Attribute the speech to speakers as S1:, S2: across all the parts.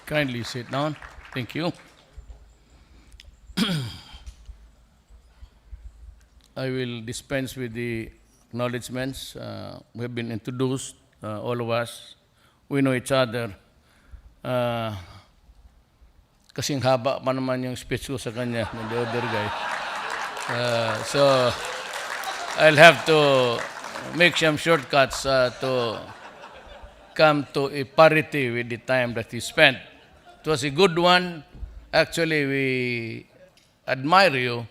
S1: Kindly sit down. Thank you. I will dispense with the acknowledgements. We have been introduced, all of us. We know each other. Uh, kasing haba pa naman yung speech ko sa kanya, the other guy. So, I'll have to make some shortcuts to come to a parity with the time that he spent. It was a good one. Actually, we admire you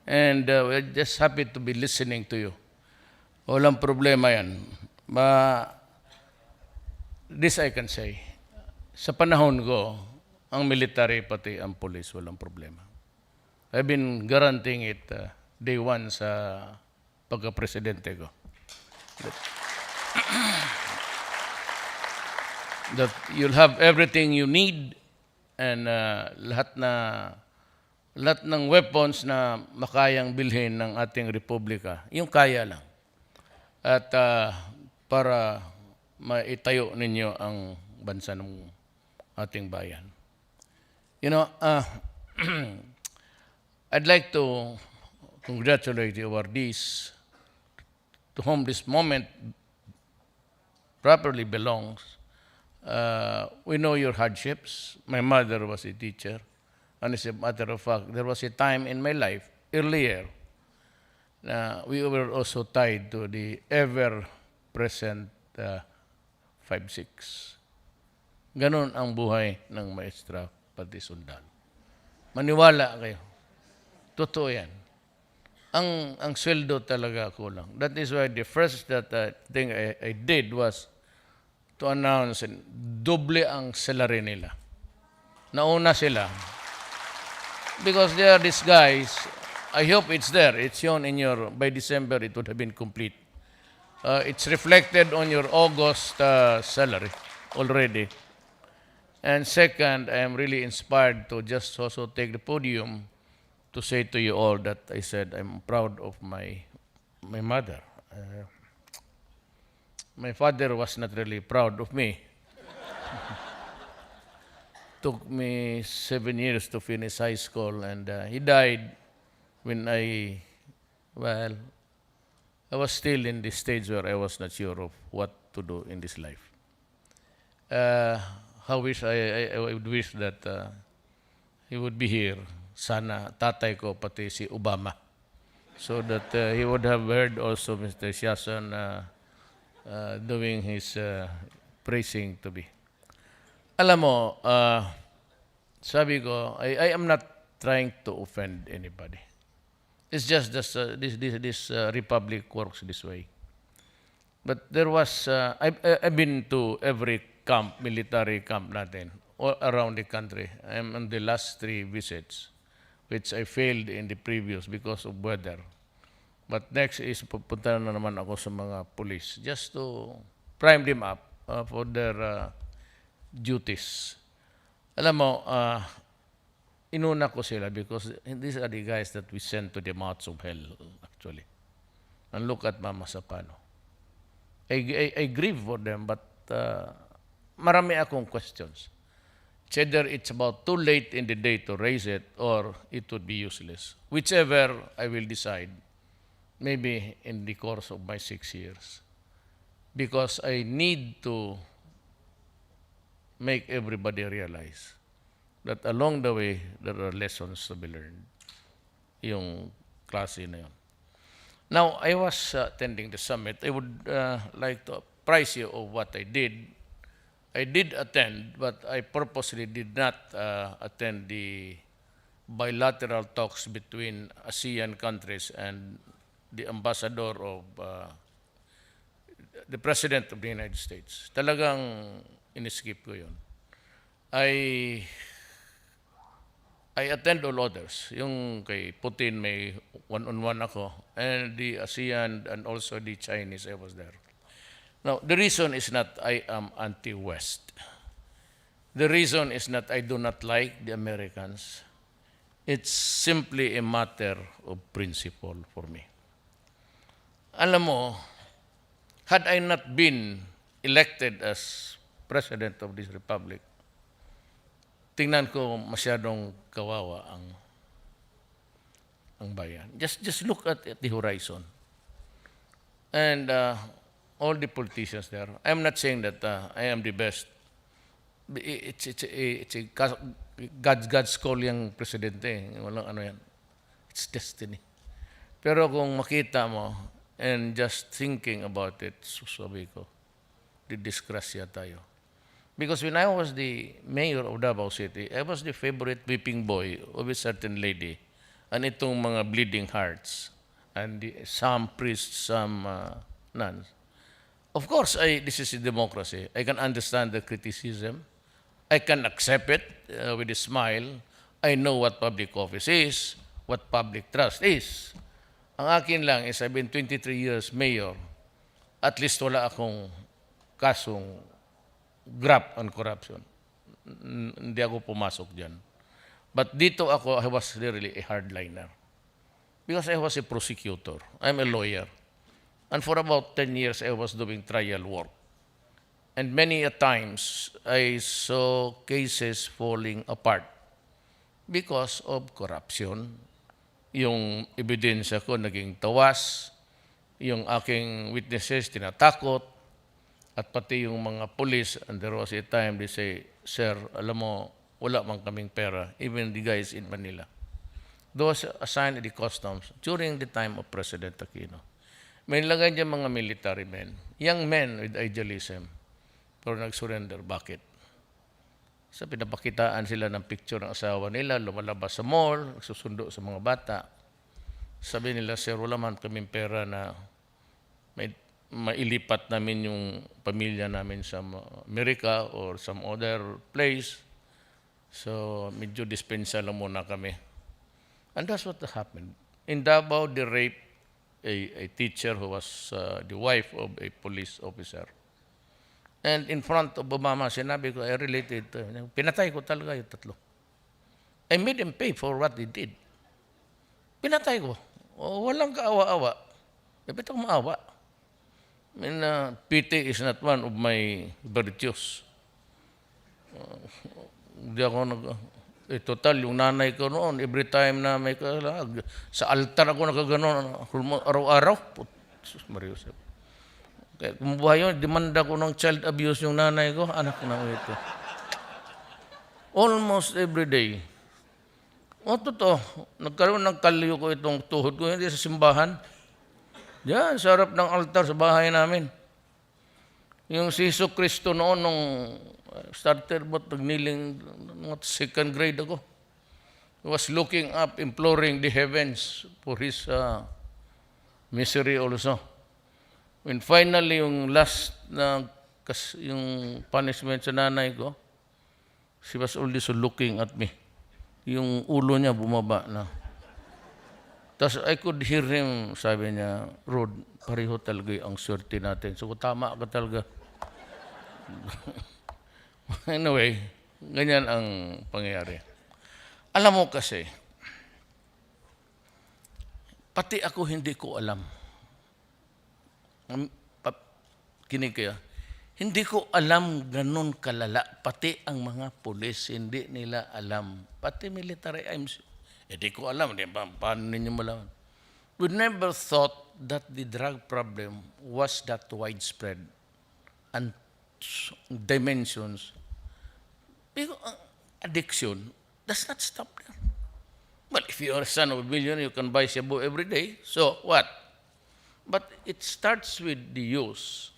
S1: and we're just happy to be listening to you. Walang problema yan. This I can say. Sa panahon ko, ang military pati ang police, walang problema. I've been guaranteeing it day one sa pagka-presidente ko. That you'll have everything you need and lahat ng weapons na makayang bilhin ng ating republika, yung kaya lang. At para maitayo ninyo ang bansa ng ating bayan. You know, I'd like to congratulate the awardees to whom this moment properly belongs. We know your hardships. My mother was a teacher. And as a matter of fact, there was a time in my life, earlier, we were also tied to the ever-present 5-6. Ganon ang buhay ng maestra pati sundalo. Maniwala kayo. Totoo yan. Ang sweldo talaga kulang. That is why the first thing I did was to announce doble ang salary nila. Nauna sila. Because they are these guys, I hope it's there. It's shown in your, by December it would have been complete. It's reflected on your August salary already. And second, I am really inspired to just also take the podium to say to you all that I said I'm proud of my mother. My father was not really proud of me. Took me 7 years to finish high school, and he died when I was still in the stage where I was not sure of what to do in this life. I would wish that he would be here. Sana tatay ko pati si Obama. So that he would have heard also Mr. Siason doing his praising to me. Alam mo, sabi ko, I am not trying to offend anybody. It's just this republic works this way. But there was, I've been to every camp, military camp natin, all around the country. I'm on the last 3 visits, which I failed in the previous because of weather. But next is pupunta na naman ako sa mga police just to prime them up for their duties. Alam mo, inuna ko sila because these are the guys that we send to the mouths of hell, actually. And look at Mama Sapano. I grieve for them, but marami akong questions. It's either it's about too late in the day to raise it or it would be useless. Whichever I will decide, maybe in the course of my 6 years. Because I need to make everybody realize that along the way, there are lessons to be learned. Yung klase na yun. Now, I was attending the summit. I would like to apprise you of what I did. I did attend, but I purposely did not attend the bilateral talks between ASEAN countries and the ambassador of the President of the United States. Talagang in-skip ko yun. I attend all others. Yung kay Putin may one-on-one ako, and the ASEAN and also the Chinese, I was there. Now, the reason is not I am anti-West. The reason is not I do not like the Americans. It's simply a matter of principle for me. Alam mo, had I not been elected as President of this Republic, tingnan ko masyadong kawawa ang bayan. Just look at the horizon. And all the politicians there, I'm not saying that I am the best. It's a God's call yung presidente. Walang ano yan. It's destiny. Pero kung makita mo, and just thinking about it, sabi ko, didisgrasya tayo. Because when I was the mayor of Davao City, I was the favorite whipping boy of a certain lady. And itong mga bleeding hearts. And some priests, some nuns. Of course, this is a democracy. I can understand the criticism. I can accept it with a smile. I know what public office is, what public trust is. Ang akin lang is I've been 23 years mayor. At least wala akong kasong graft on corruption. Hindi ako pumasok dyan. But dito ako, I was really a hardliner. Because I was a prosecutor. I'm a lawyer. And for about 10 years, I was doing trial work. And many a times, I saw cases falling apart because of corruption. Yung ebidensya ko naging tawas, yung aking witnesses tinatakot, at pati yung mga police, and there was a time they say, Sir, alam mo, wala man kaming pera, even the guys in Manila. Those assigned at the customs during the time of President Aquino. May nilagay dyan mga military men, young men with idealism, pero nag-surrender. Bakit? Sa pinapakitaan sila ng picture ng asawa nila, lumalabas sa mall, nagsusundo sa mga bata. Sabi nila, Sir, wala man kaming pera na mailipat namin yung pamilya namin sa Amerika or some other place. So, medyo dispensa lang muna kami. And that's what happened. In Davao, they raped a teacher who was the wife of a police officer. And in front of Obama, sinabi ko, I related to him. Pinatay ko talaga yung tatlo. I made him pay for what he did. Pinatay ko. Walang kaawa-awa. Dapat ako maawa. I mean, pity is not one of my virtues. Hindi ako total, yung nanay ko noon, every time na may kalag, sa altar ako nakaganon, araw-araw. Mariusep. Kaya kumubuhay yun, demanda ko ng child abuse yung nanay ko, anak na ito. Almost every day. Totoo, nagkaroon ng kalyo ko itong tuhod ko, hindi sa simbahan. Diyan, sa harap ng altar sa bahay namin. Yung si Jesu Cristo noon, nung started but nagniling, second grade ako. He was looking up, imploring the heavens for his misery also. When finally, yung last na yung punishment sa nanay ko, she was also looking at me. Yung ulo niya bumaba na. Tapos I could hear him, sabi niya, Rod, pareho talaga ang swerte natin. So tama ka talaga. Anyway, ganyan ang pangyayari. Alam mo kasi, pati ako hindi ko alam. Kinig kaya, hindi ko alam ganun kalala. Pati ang mga pulis, hindi nila alam. Pati military, hindi ko alam. Paano ninyo malaman? We never thought that the drug problem was that widespread and dimensions. Because addiction does not stop there. Well, if you are a son of a millionaire, you can buy shabu every day. So what? But it starts with the use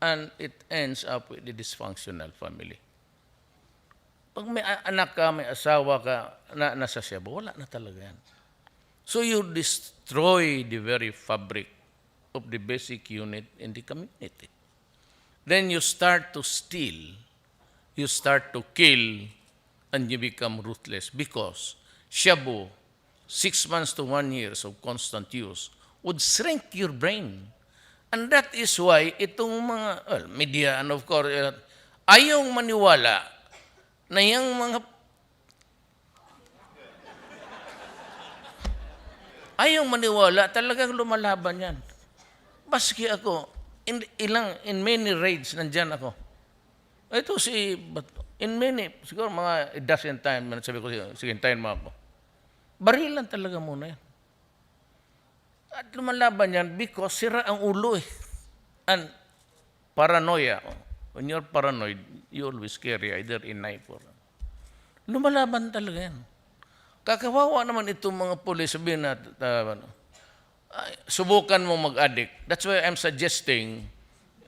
S1: and it ends up with the dysfunctional family. Pag may anak ka, may asawa ka na nasa shabu, wala na talaga yan. So you destroy the very fabric of the basic unit in the community. Then you start to steal, you start to kill, and you become ruthless because shabu, 6 months to 1 year of constant use, would shrink your brain. And that is why itong mga media and of course, ayaw maniwala na yung mga ayaw maniwala, talagang lumalaban yan. Baski ako, in many raids, nandyan ako. Ito si In many, siguro mga a dozen time, sabi ko, sige, hintayin mo ako. Barilan talaga muna yan. At lumalaban yan because sira ang ulo eh. And paranoia. When you're paranoid, you always carry either a knife or... Lumalaban talaga yan. Kakawawa naman itong mga pulis, sabihin na, subukan mo mag-addict. That's why I'm suggesting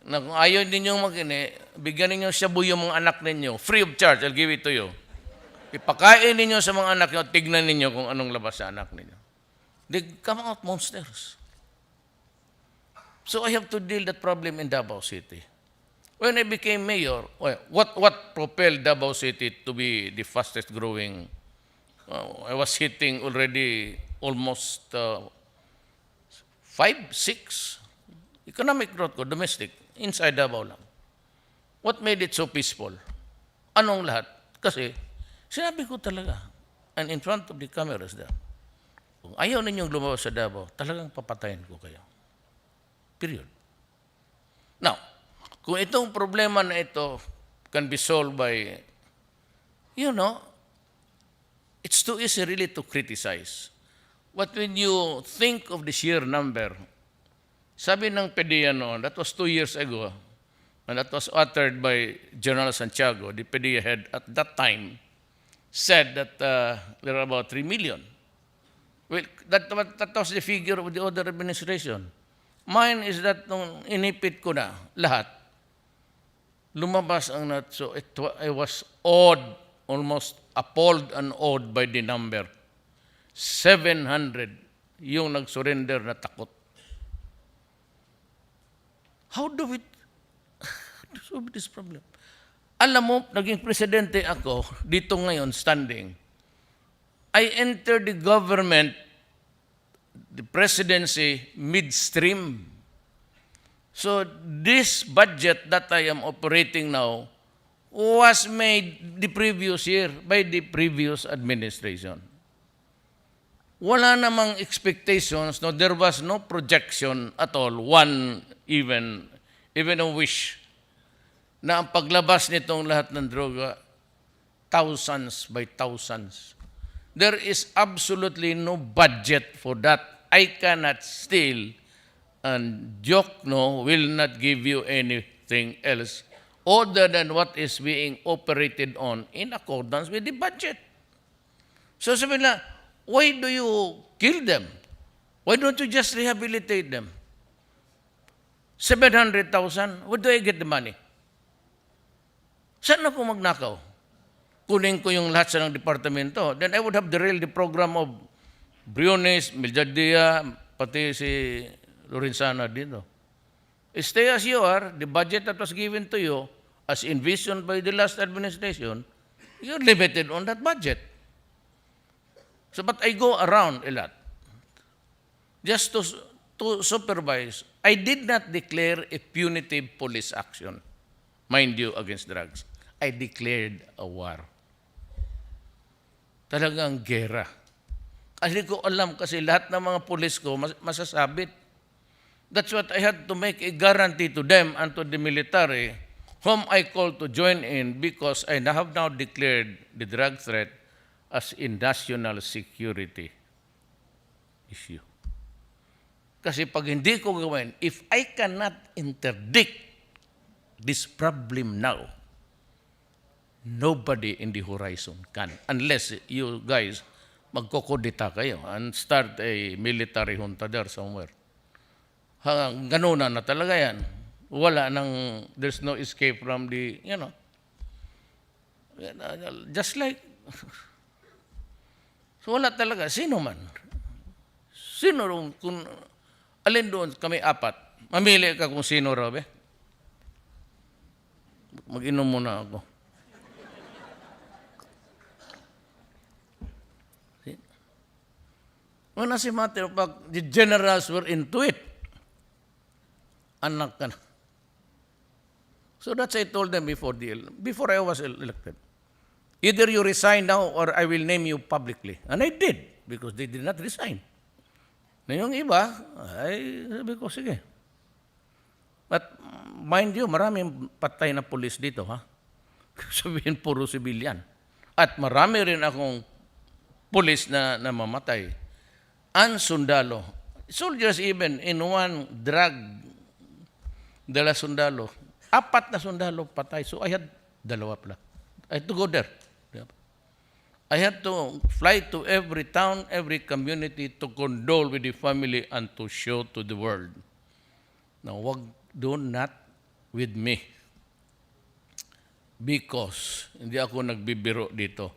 S1: na kung ayaw ninyong bigyan ninyo shabu yung mga anak ninyo. Free of charge, I'll give it to you. Ipakain ninyo sa mga anak nyo, tignan ninyo kung anong labas sa anak ninyo. They come out monsters. So I have to deal that problem in Davao City. When I became mayor, what propelled Davao City to be the fastest growing? I was hitting already almost 5, 6 economic growth ko, domestic, inside Davao lang. What made it so peaceful? Anong lahat? Kasi, sinabi ko talaga, and in front of the cameras there, kung ayaw ninyong lumabas sa Davao, talagang papatayin ko kayo. Period. Now, kung itong problema na ito can be solved by, it's too easy really to criticize. But when you think of the sheer number, sabi ng PDEA noon, that was 2 years ago, and that was uttered by General Santiago, the PDEA head at that time, said that there are about 3 million. Well, that was the figure of the other administration. Mine is that nung inipit ko na lahat, lumabas ang so I was awed, almost appalled and awed by the number. 700 yung nag-surrender na takot. How do we solve this problem? Alam mo, naging presidente ako, dito ngayon, standing. I entered the government, the presidency, midstream. So this budget that I am operating now was made the previous year by the previous administration. Wala namang expectations, no, there was no projection at all, even a wish, na ang paglabas nitong lahat ng droga, thousands by thousands. There is absolutely no budget for that. I cannot steal and Jokno will not give you anything else other than what is being operated on in accordance with the budget. So sabi na, why do you kill them? Why don't you just rehabilitate them? 700,000, where do I get the money? Saan ako magnakaw? Kunin ko yung lahat sa ng departamento. Then I would have derailed the program of Briones, Miljardia, pati si Lorenzana dito. Stay as you are, the budget that was given to you, as envisioned by the last administration, you're limited on that budget. So, but I go around a lot. Just to supervise, I did not declare a punitive police action, mind you, against drugs. I declared a war. Talagang gera. Kasi ko alam kasi lahat ng mga pulis ko masasabit. That's what I had to make a guarantee to them and to the military whom I called to join in because I have now declared the drug threat as a national security issue. Kasi pag hindi ko gawin, if I cannot interdict this problem now, nobody in the horizon can. Unless you guys magkokodita kayo and start a military junta there somewhere. Ganun na talaga yan. Wala nang, there's no escape from the, just like, so wala talaga. Sino man? Sino kung alin doon kami apat, mamili ka kung sino raw, Mag-inom muna ako. When as a matter of fact, the generals were into it. Anak ka na. So that's I told them before I was elected. Either you resign now or I will name you publicly. And I did, because they did not resign. Na yung iba, ay sabi ko, sige. But mind you, maraming patay na pulis dito, ha? Sabihin, puro civilian. At marami rin akong pulis na namamatay. Ang sundalo. Soldiers even in one drug dala sundalo. 4 na sundalo patay. So I had 2 pala. I had to go there. I had to fly to every town, every community to condole with the family and to show to the world. Now, do not with me. Because hindi ako nagbibiro dito.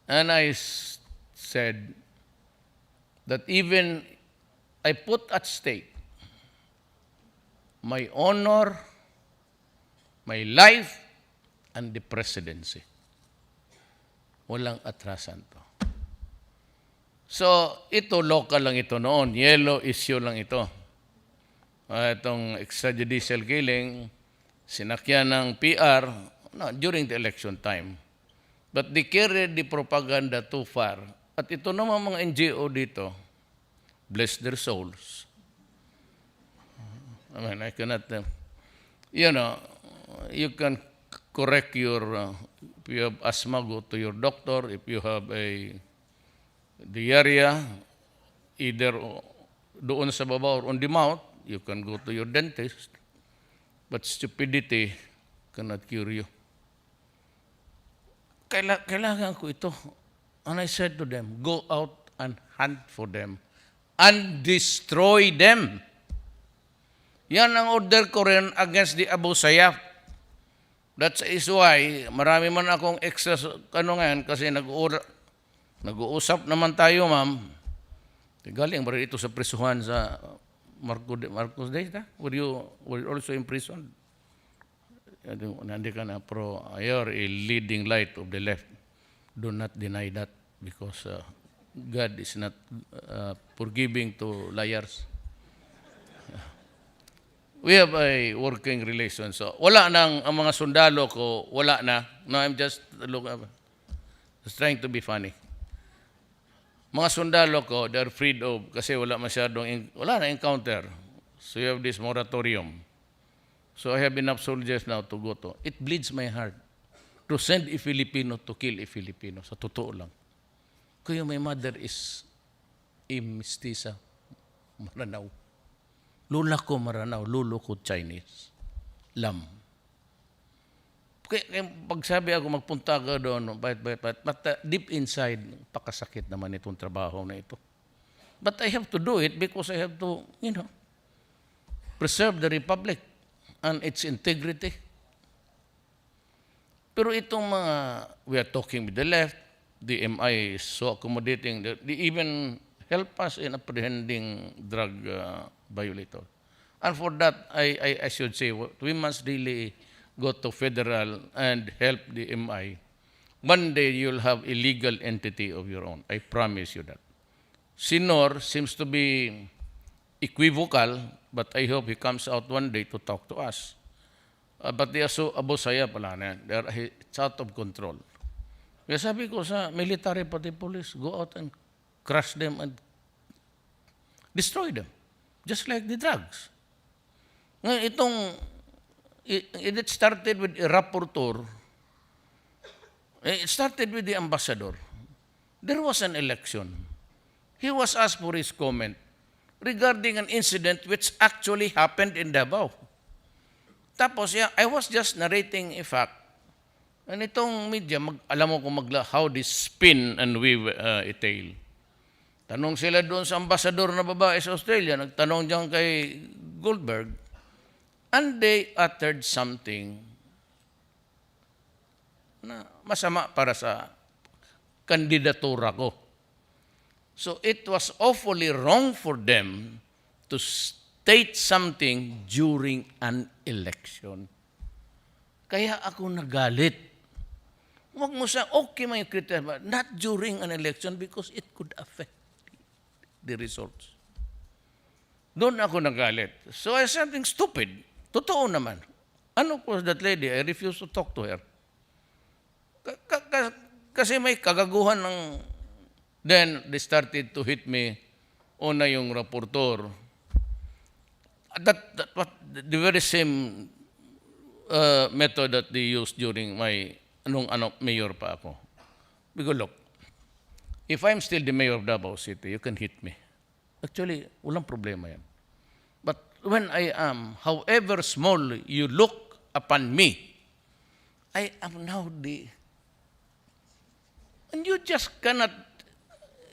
S1: And I said that even I put at stake my honor, my life, and the presidency. Walang atrasan to. So, ito, local lang ito noon. Yellow issue lang ito. Itong extrajudicial killing, sinakyan ng PR during the election time. But they carried the propaganda too far. At ito naman mga NGO dito, bless their souls. I mean, I cannot, you can correct your, if you have asthma, go to your doctor. If you have a diarrhea, either doon sa baba or on the mouth, you can go to your dentist. But stupidity cannot cure you. Kailangan ko ito. And I said to them, go out and hunt for them and destroy them. Yan ang order ko rin against the Abu Sayyaf. That is why marami man akong extra ngayon kasi nag-uusap naman tayo, ma'am. Galing ba rin ito sa prisuhan sa Marcos Days? Were you also in prison? Nandi ka na, pero you're a leading light of the left. Do not deny that because God is not forgiving to liars. We have a working relation. So, wala nang, ang mga sundalo ko, wala na. No, I'm just trying to be funny. Mga sundalo ko, they're freed of, kasi wala na encounter. So, you have this moratorium. So, I have enough soldiers now to go to. It bleeds my heart to send a Filipino to kill a Filipino. Sa totoo lang. Kaya my mother is a mestiza, Maranao. Lula ko Maranao, lulo ko Chinese. Lam. Kaya pag sabi ako magpunta ka doon, but deep inside, pakasakit naman itong trabaho na ito. But I have to do it because I have to, preserve the Republic and its integrity. Pero itong we are talking with the left, the MI is so accommodating, they even help us in apprehending drug violator. And for that, I should say, we must really go to federal and help the MI. One day, you'll have a legal entity of your own. I promise you that. Sinor seems to be equivocal, but I hope he comes out one day to talk to us. But they are so abusaya pala na. It's out of control. Kaya sabi ko sa military pati police, go out and crush them and destroy them. Just like the drugs. Ngayon, it started with a rapporteur. It started with the ambassador. There was an election. He was asked for his comment regarding an incident which actually happened in Davao. Tapos, I was just narrating a fact. And itong media, alam mo kung how they spin and weave a tale. Tanong sila doon sa ambassador na babae sa Australia, nagtanong diyan kay Goldberg, and they uttered something na masama para sa kandidatura ko. So it was awfully wrong for them to state something during an election. Kaya ako nagalit. Huwag mo sa, okay may criteria, not during an election because it could affect the results. Doon ako nagalit. So I said something stupid. Totoo naman. Ano was that lady? I refused to talk to her. Kasi may kagaguhan ng... Then they started to hit me. Una yung rapporteur. That the very same method that they used during my nung mayor pa ako. Because look, if I'm still the mayor of Davao City, you can hit me. Actually, walang problema yan. But when I am, however small you look upon me, I am now and you just cannot,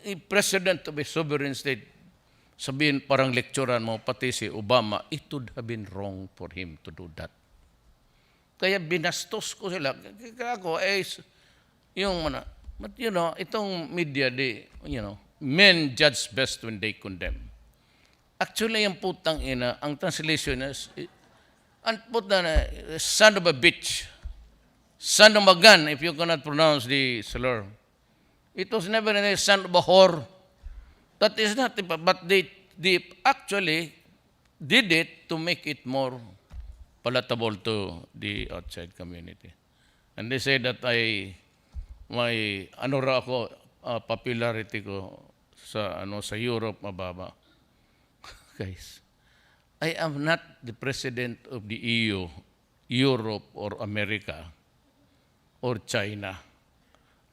S1: a president of a sovereign state, sabihin parang lecturean mo, pati si Obama, it would have been wrong for him to do that. Kaya binastos ko sila. Kaya ako, but itong media, men judge best when they condemn. Actually, yung putang ina, ang translation is, ang putang son of a bitch, son of a gun, if you cannot pronounce the slur. It was never a son of a whore. That is not, but they actually did it to make it more palatable to the outside community. And they say that popularity ko sa Europe mababa. Guys, I am not the president of the EU, Europe, or America, or China.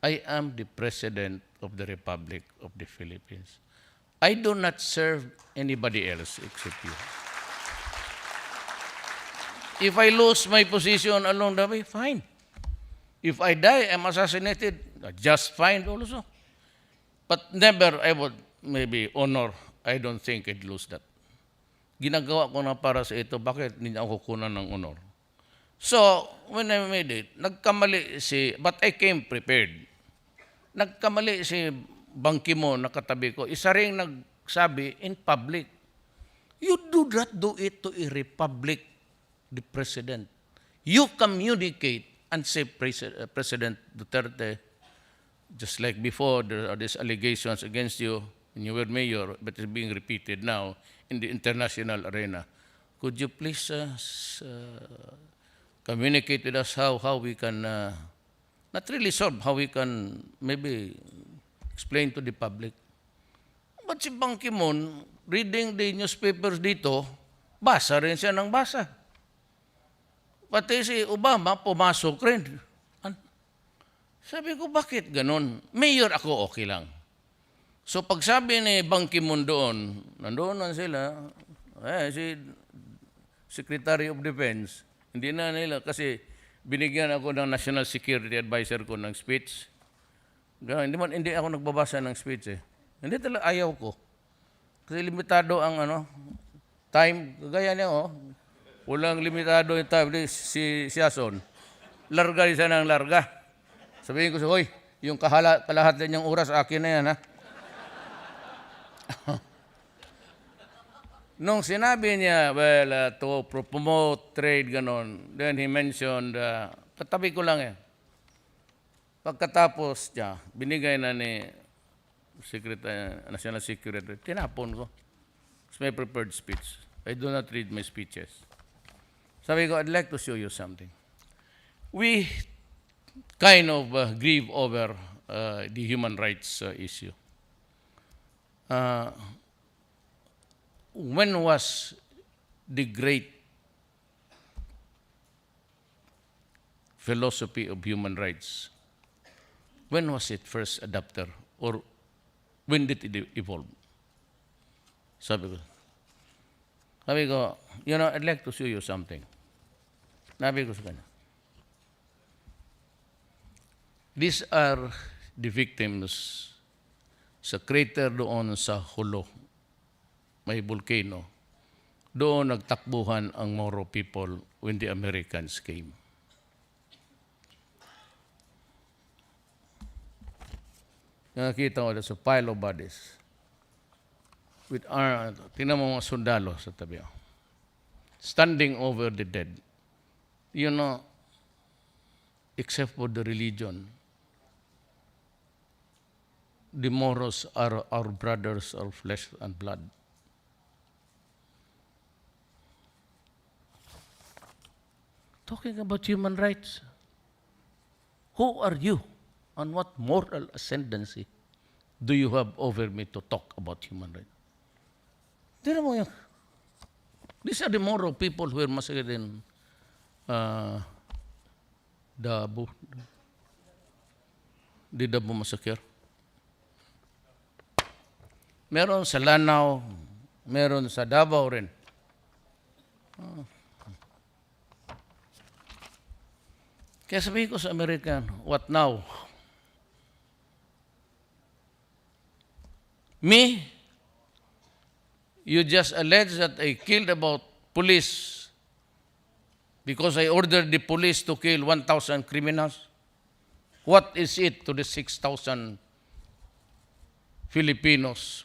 S1: I am the president of the Republic of the Philippines. I do not serve anybody else except you. If I lose my position along the way, fine. If I die, I'm assassinated, just fine also. But never I would maybe honor. I don't think I'd lose that. Ginagawa ko na para sa ito, bakit hindi ako kukunan ng honor? So, when I made it, but I came prepared. Nagkamali si Ban Ki-moon na katabi ko, isa ring nagsabi in public, you do not do it to a republic, the president. You communicate and say, President Duterte, just like before, there are these allegations against you when you were mayor, but it's being repeated now in the international arena. Could you please communicate with us how we can, not really solve, how we can maybe explain to the public. But si Ban Ki-moon, reading the newspapers dito, basa rin siya ng basa. Pati si Obama, pumasok rin. Sabi ko, bakit ganon? Mayor ako, okay lang. So pagsabi ni Ban Ki-moon doon, nandoon na sila, si Secretary of Defense, hindi na nila, kasi binigyan ako ng National Security Advisor ko ng speech. Hindi ako nagbabasa ng speech eh. Hindi talaga, ayaw ko. Kasi limitado ang time. Gaya niya walang limitado yung time. Si Siason, larga siya ng larga. Sabihin ko siya, hoy, yung kalahatan niyang oras, akin na yan, ha? Nung sinabi niya, to promote trade, ganon, then he mentioned, katabi ko lang eh. Pagkatapos niya, binigay na ni National Security, tinapon ko. It's my prepared speech. I do not read my speeches. Sabi ko, I'd like to show you something. We kind of grieve over the human rights issue. When was the great philosophy of human rights? When was it first adopted? Or when did it evolve? Sabi ko, I'd like to show you something. Sabi ko sa kanya. These are the victims sa crater doon sa Hulo. May volcano. Doon nagtakbuhan ang Moro people when the Americans came. Nakakita ko sa pile of bodies. Tingnan mo mga sundalo sa tabi. Standing over the dead. Except for the religion, the Moros are our brothers of flesh and blood. Talking about human rights, who are you and what moral ascendancy do you have over me to talk about human rights? Tignan mo yun. These are the Moro people who were massacred in Dabu. the Davao Massacre. Meron sa Lanao, meron sa Davao rin. Kaya sabihin ko sa American, what now? Me, you just allege that I killed about police because I ordered the police to kill 1,000 criminals. What is it to the 6,000 Filipinos,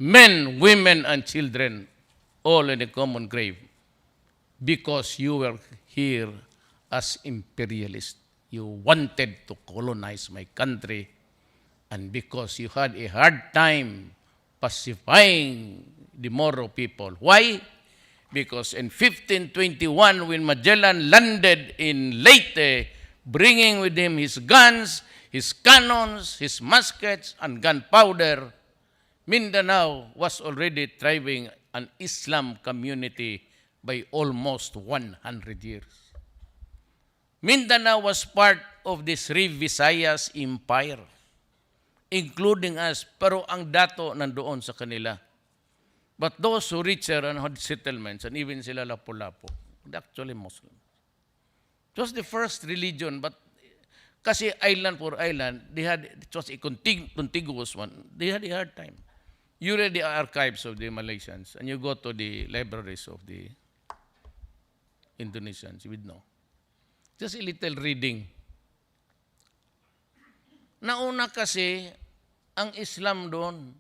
S1: men, women, and children, all in a common grave? Because you were here as imperialists. You wanted to colonize my country, and because you had a hard time pacifying the Moro people. Why? Because in 1521, when Magellan landed in Leyte, bringing with him his guns, his cannons, his muskets, and gunpowder, Mindanao was already thriving an Islam community by almost 100 years. Mindanao was part of the Sri Visayas Empire, including us, pero ang dato nandoon sa kanila. But those who richer and had settlements, and even sila Lapu-Lapu, they're actually Muslim. It was the first religion, but kasi island for island, it was a contiguous one. They had a hard time. You read the archives of the Malaysians, and you go to the libraries of the Indonesians, you would know. Just a little reading. Nauna kasi ang Islam doon.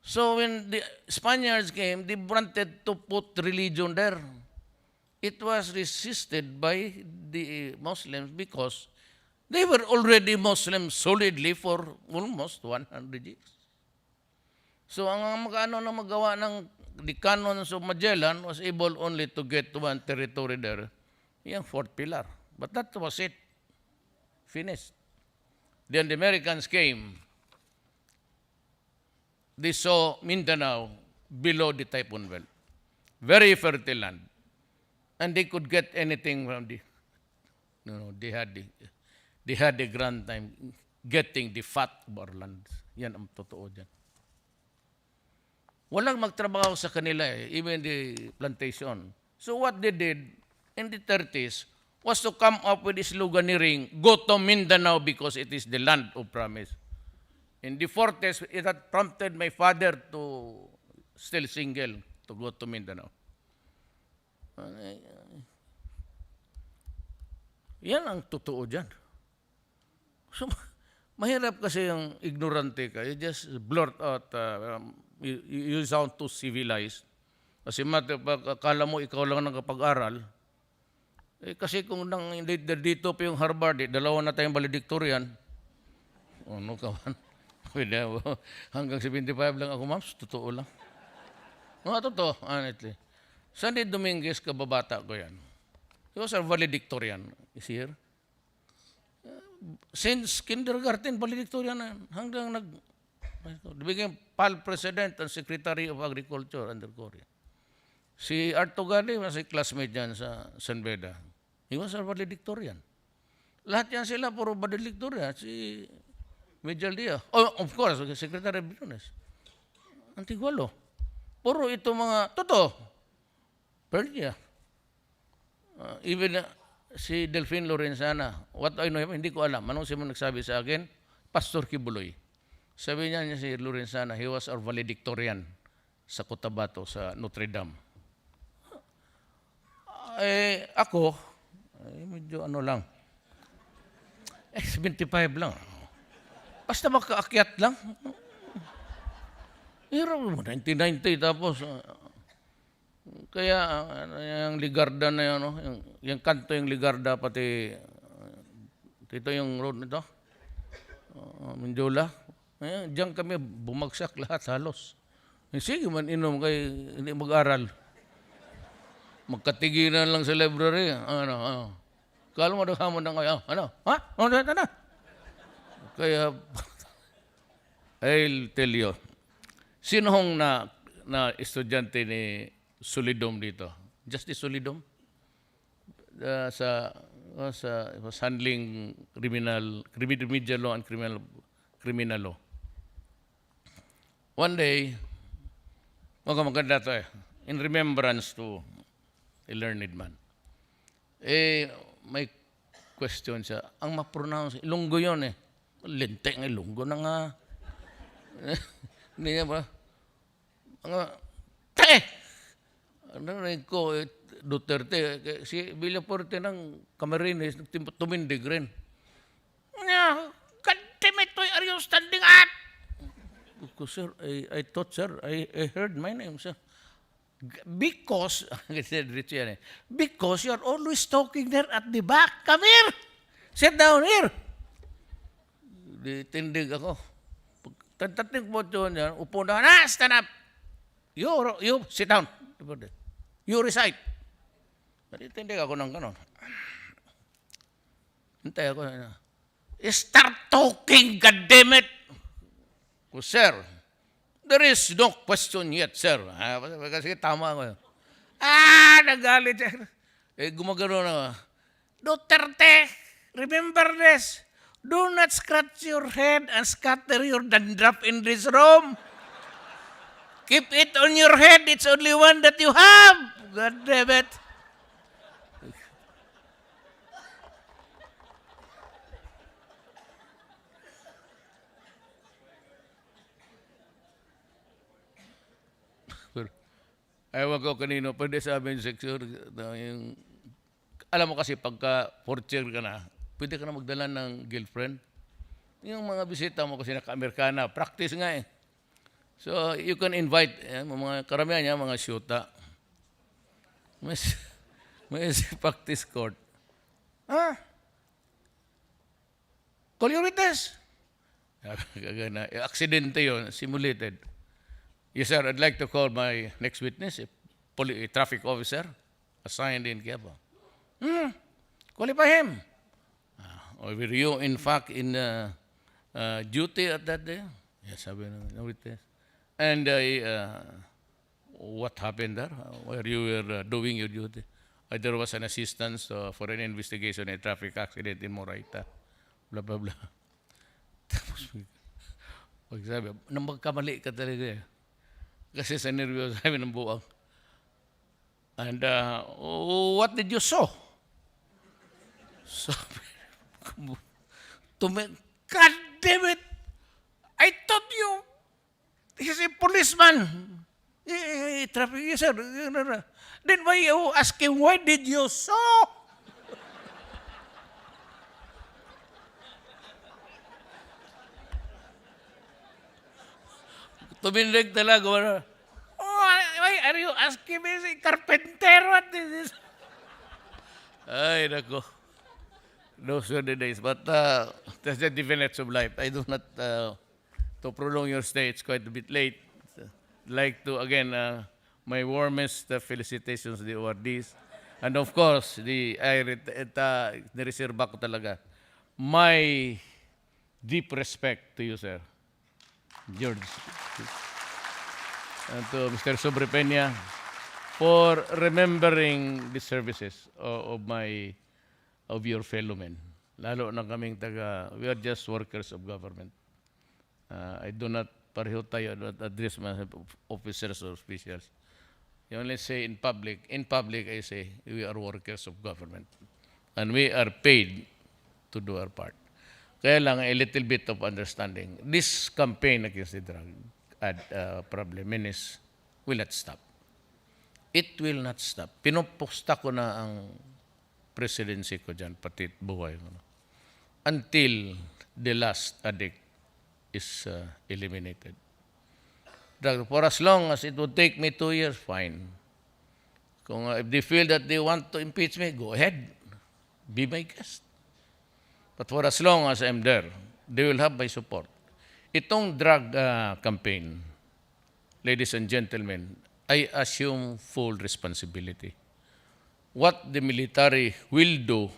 S1: So when the Spaniards came, they wanted to put religion there. It was resisted by the Muslims because they were already Muslims solidly for almost 100 years. So ang magano na magawa ng the canons of Magellan was able only to get to one territory there, yung fourth pillar. But that was it. Finished. Then the Americans came. They saw Mindanao below the Typhoon Belt. Very fertile land. And they could get anything from they had the grand time getting the fat of our lands. Yan ang totoo dyan. Walang magtrabaho sa kanila even the plantation. So what they did in the 30s was to come up with this sloganeering, go to Mindanao because it is the land of promise. In the 40s, it had prompted my father to, still single, to go to Mindanao. Yan ang totoo dyan. So, mahirap kasi yung ignorante ka. You just blurt out, you sound too civilized. Kasi akala mo ikaw lang nakapag-aral. Kasi kung dito pa yung Harvard, dalawa na tayong valedictorian. Ano ka man? Hanggang 75 lang ako, ma'am. Totoo lang. Totoo, honestly. Sandy Dominguez, kababata ko yan. He was a valedictorian. Is he here? Since kindergarten, valedictorian na. Hanggang became PAL President and Secretary of Agriculture under Korea. Si Arto Gali, was a classmate dyan sa San Beda. He was a valedictorian. Lahat yan sila, puro valedictorian. Si Major Dia. Oh, of course, Secretary of Business. Antigualo. Puro ito mga, totoo. Perdia. Even si Delphine Lorenzana, what I know, hindi ko alam. Anong siya mo nagsabi sa akin? Pastor Kibuloy. Sabi niya si Lorenzana, he was our valedictorian sa Cotabato, sa Notre Dame. Ako, medyo ano lang. 75 lang. Basta makaakyat lang. Hero mo, 1990 tapos. Kaya yung Ligarda na yun, yung kanto yung Ligarda, pati dito yung road nito, Mindula. Diyan kami bumagsak lahat halos. Sige man inom kay hindi mag-aral. Magkatigilan lang sa library. Kala mo hamon na kayo. Ha? Ano? Kaya, I'll tell you, sino hong na estudyante ni Solidom dito? Justice Solidom? was handling remedial law and criminal law. One day, maganda to in remembrance to a learned man. May question siya. Ang ma-pronounce, Ilonggo yun Lente ng Ilonggo na nga. Hindi niya ba? Ano rin ko, Duterte, si Villaporte ng Camarines, tumindig rin. God damn it, are you standing up? Sir, I thought, sir, I heard my name, sir. Because, because you're always talking there at the back. Come here. Sit down here. Tindig ako. Tating po niya, upo na, stand up. You sit down. You recite. Tindig ako ng ganon. Hintay ako. Start talking, goddammit. Sir, there is no question yet, sir. Kasi tama ako. Nagalit siya. Gumagano na. Duterte, remember this. Do not scratch your head and scatter your dandruff in this room. Keep it on your head. It's only one that you have. God damn it. Ewan ko kanino, pwede sabihin secure, alam mo kasi pagka fourth year ka na, pwede ka na magdala ng girlfriend. Yung mga bisita mo kasi naka-Amerikana, practice nga So you can invite, mga karamihan niya, mga syuta. May practice court. Colorites. Aksidente yun, simulated. Yes, sir, I'd like to call my next witness, a traffic officer assigned in Quiapo. Qualify him. Were you, in fact, in duty at that day? Yes, sabi ng witness. And what happened there? Where you were doing your duty? There was an assistance for an investigation in a traffic accident in Moraita. Blah, blah, blah. Tapos, pagsabi, nang magkamali ka talaga Kasi sa nervyo sabi ng buwang. And what did you saw? Sabi, God damn it! I thought you, he's a policeman. Traffic, yes, sir. Then why you ask him, why did you saw? Tumindig talaga. Why are you asking me? Carpenter, what is this? Ay, nako. Those were the days. But that's the divinity of life. I do not, to prolong your stay, it's quite a bit late. I'd like to, again, my warmest felicitations to the awardees. And of course, nireserba ko talaga. My deep respect to you, sir. George. And to Mr. Sobrepeña for remembering the services of your fellow men. Lalo na kaming we are just workers of government. I do not pareho tayo address my officers or officials. You only say in public. In public, I say we are workers of government. And we are paid to do our part. Kaya lang, a little bit of understanding. This campaign against the drug problem will not stop. It will not stop. Pinupusta ko na ang presidency ko dyan, pati buhay ko. Until the last addict is eliminated. For as long as it would take me 2 years, fine. Kung if they feel that they want to impeach me, go ahead. Be my guest. But for as long as I'm there, they will have my support. Itong drug campaign, ladies and gentlemen, I assume full responsibility. What the military will do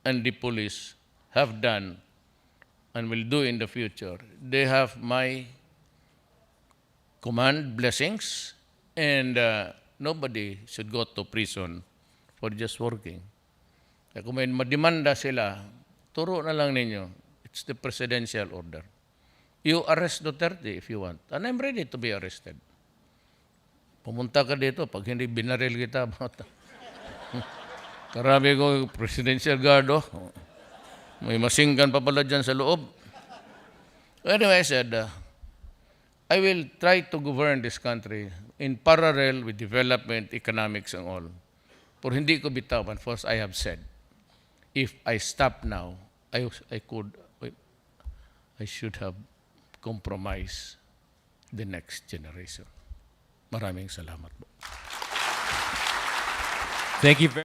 S1: and the police have done and will do in the future, they have my command, blessings, and nobody should go to prison for just working. Kaya kung may mademanda sila, turo na lang ninyo. It's the presidential order. You arrest Duterte if you want. And I'm ready to be arrested. Pumunta ka dito, pag hindi binaril kita, karami ko presidential guard, oh. May masinggan pa pala dyan sa loob. Anyway, I said, I will try to govern this country in parallel with development, economics, and all. For hindi ko bitawan, first I have said, if I stop now, I should have compromised the next generation. Maraming salamat po.
S2: Thank you very